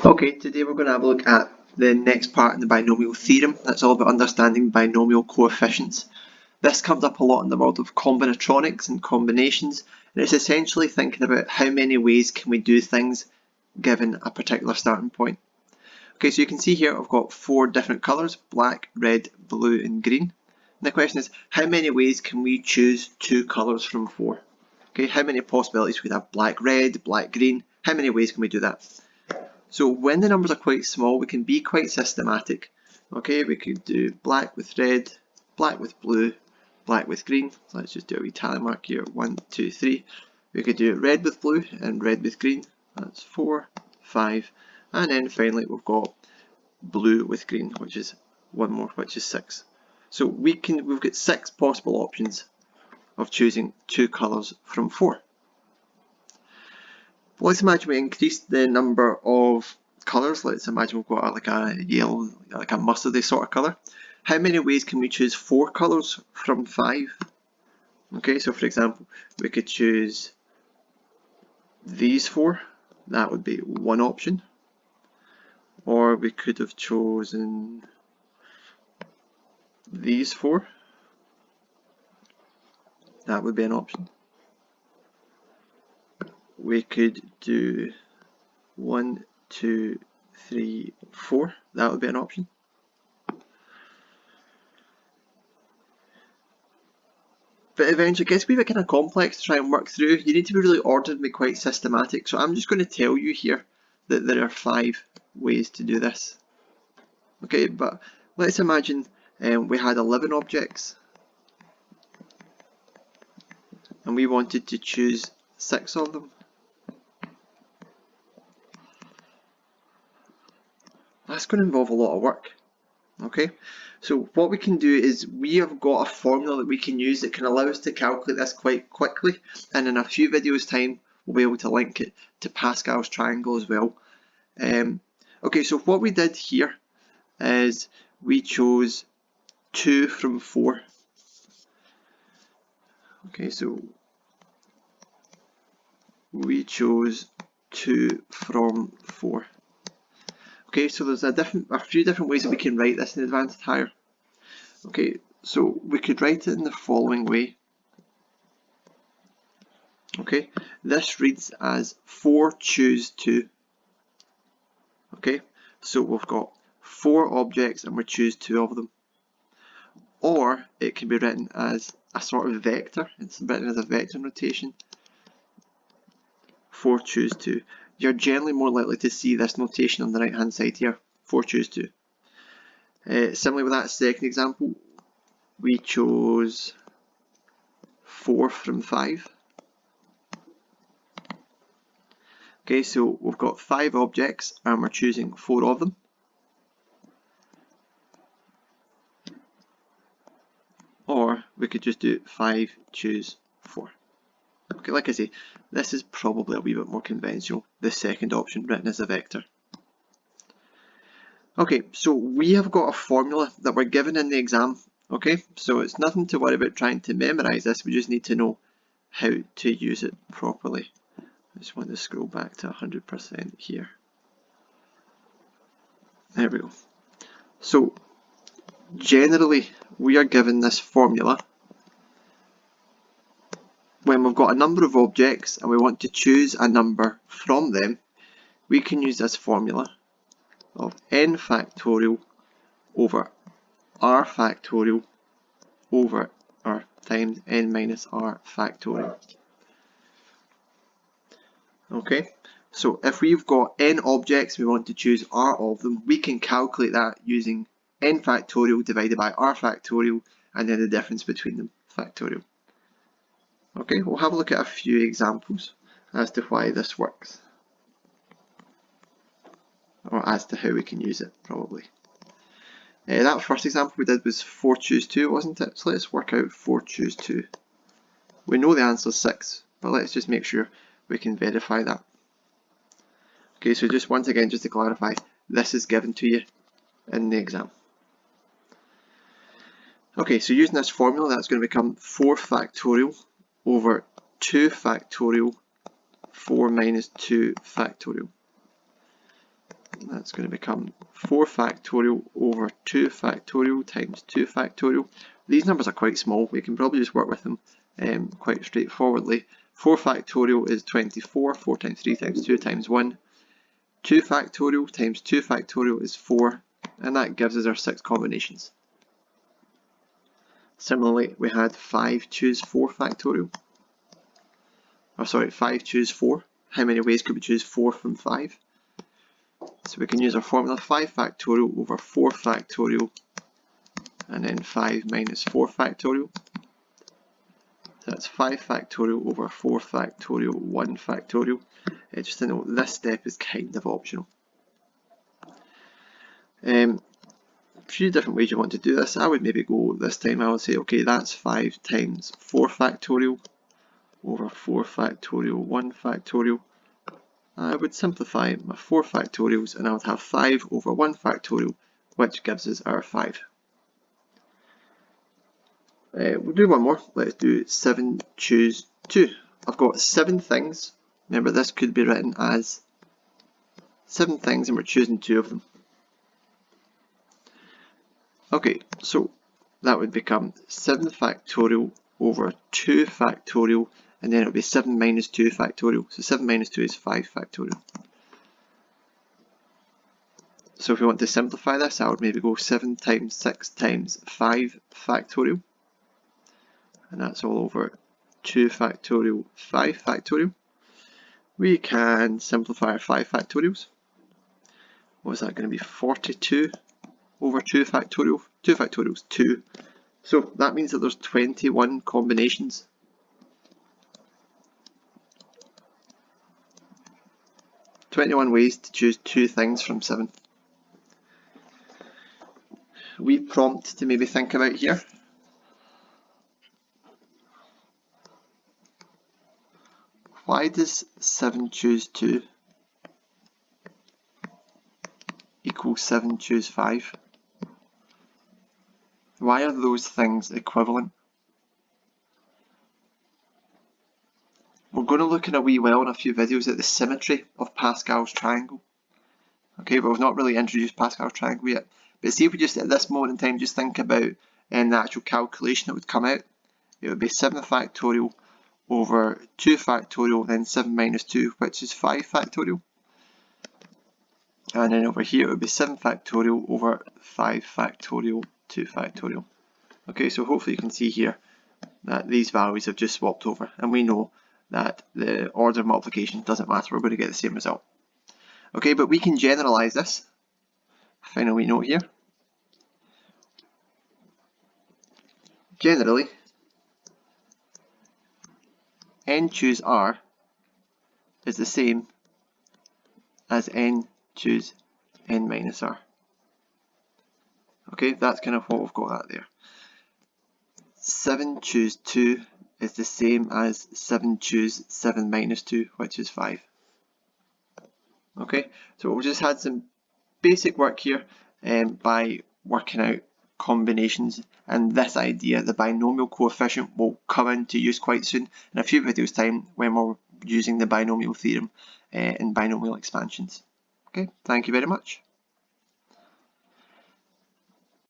Okay, today we're going to have a look at the next part in the binomial theorem. That's all about understanding binomial coefficients. This comes up a lot in the world of combinatorics and combinations, and it's essentially thinking about how many ways can we do things given a particular starting point. Okay, so you can see here I've got 4 different colours: black, red, blue and green. And the question is, how many ways can we choose 2 colours from 4? Okay, how many possibilities? We could have black, red, black, green. How many ways can we do that? So when the numbers are quite small, we can be quite systematic. Okay, we could do black with red, black with blue, black with green. So let's just do a wee tally mark here, 1, 2, 3. We could do red with blue and red with green. That's 4, 5. And then finally we've got blue with green, which is one more, which is 6. So we've got 6 possible options of choosing 2 colours from 4. Let's imagine we increase the number of colours. Let's imagine we've got like a yellow, like a mustardy sort of colour. How many ways can we choose 4 colours from 5? Okay, so for example, we could choose these 4. That would be one option. Or we could have chosen these 4. That would be an option. We could do 1, 2, 3, 4. That would be an option. But eventually it gets a wee bit kind of complex to try and work through. You need to be really ordered and be quite systematic. So I'm just going to tell you here that there are 5 ways to do this. Okay, but let's imagine we had 11 objects and we wanted to choose 6 of them. That's going to involve a lot of work. Okay, so what we can do is we have got a formula that we can use that can allow us to calculate this quite quickly, and in a few videos time we'll be able to link it to Pascal's triangle as well. Okay, so what we did here is we chose 2 from 4. Okay, so we chose 2 from 4. Okay, so there's a few different ways that we can write this in advanced higher. Okay, so we could write it in the following way. Okay, this reads as 4 choose 2. Okay, so we've got 4 objects and we choose 2 of them. Or it can be written as a sort of vector. It's written as a vector notation. 4 choose 2. You're generally more likely to see this notation on the right hand side here. 4 choose 2. Similarly with that second example, we chose 4 from 5. Okay, so we've got 5 objects and we're choosing 4 of them. Or we could just do 5 choose 4. Okay, like I say, this is probably a wee bit more conventional, the second option written as a vector. Okay, so we have got a formula that we're given in the exam. Okay, so it's nothing to worry about trying to memorise this, we just need to know how to use it properly. I just want to scroll back to 100% here. There we go. So generally we are given this formula when we've got a number of objects and we want to choose a number from them. We can use this formula of n factorial over r factorial over r times n minus r factorial. Okay, so if we've got n objects, we want to choose r of them, we can calculate that using n factorial divided by r factorial and then the difference between them, factorial. Okay, we'll have a look at a few examples as to why this works, or as to how we can use it probably. That first example we did was 4 choose 2, wasn't it? So let's work out 4 choose 2. We know the answer is 6, but let's just make sure we can verify that. Okay, so just once again, just to clarify, this is given to you in the exam. Okay, so using this formula, that's going to become 4 factorial over 2 factorial 4 minus 2 factorial. That's going to become 4 factorial over 2 factorial times 2 factorial. These numbers are quite small, we can probably just work with them quite straightforwardly. 4 factorial is 24, 4 times 3 times 2 times 1. 2 factorial times 2 factorial is 4, and that gives us our 6 combinations. Similarly, we had 5 choose 4 factorial. Or sorry, 5 choose 4. How many ways could we choose 4 from 5? So we can use our formula 5 factorial over 4 factorial, and then 5 minus 4 factorial. So that's 5 factorial over 4 factorial, 1 factorial. Just to note, this step is kind of optional. A few different ways you want to do this. I would maybe go this time, I would say, okay, that's 5 times 4 factorial over 4 factorial, 1 factorial. I would simplify my 4 factorials and I would have 5 over 1 factorial, which gives us our 5. We'll do one more. Let's do 7 choose 2. I've got 7 things. Remember, this could be written as 7 things and we're choosing 2 of them. Okay, so that would become 7 factorial over 2 factorial, and then it would be 7 minus 2 factorial. So 7 minus 2 is 5 factorial. So if we want to simplify this, I would maybe go 7 times 6 times 5 factorial. And that's all over 2 factorial, 5 factorial. We can simplify our 5 factorials. What is that going to be? 42 over 2 factorial. 2 factorial is 2. So that means that there's 21 combinations. Ways to choose 2 things from 7. We prompt to maybe think about here. Why does 7 choose 2 equal 7 choose 5? Why are those things equivalent? We're going to look in a wee while in a few videos at the symmetry of Pascal's triangle. Okay, but we've not really introduced Pascal's triangle yet. But see if we just at this moment in time just think about the actual calculation that would come out. It would be 7 factorial over 2 factorial, then 7 minus 2, which is 5 factorial. And then over here it would be 7 factorial over 5 factorial, 2 factorial. Okay, so hopefully you can see here that these values have just swapped over, and we know that the order of multiplication doesn't matter, we're going to get the same result. Okay, but we can generalize this. Final wee note here. Generally, n choose r is the same as n choose n minus r. Okay, that's kind of what we've got at there. 7 choose 2 is the same as 7 choose 7 minus 2, which is 5. Okay, so we just had some basic work here by working out combinations, and this idea, the binomial coefficient, will come into use quite soon in a few videos time when we're using the binomial theorem in binomial expansions. Okay, thank you very much.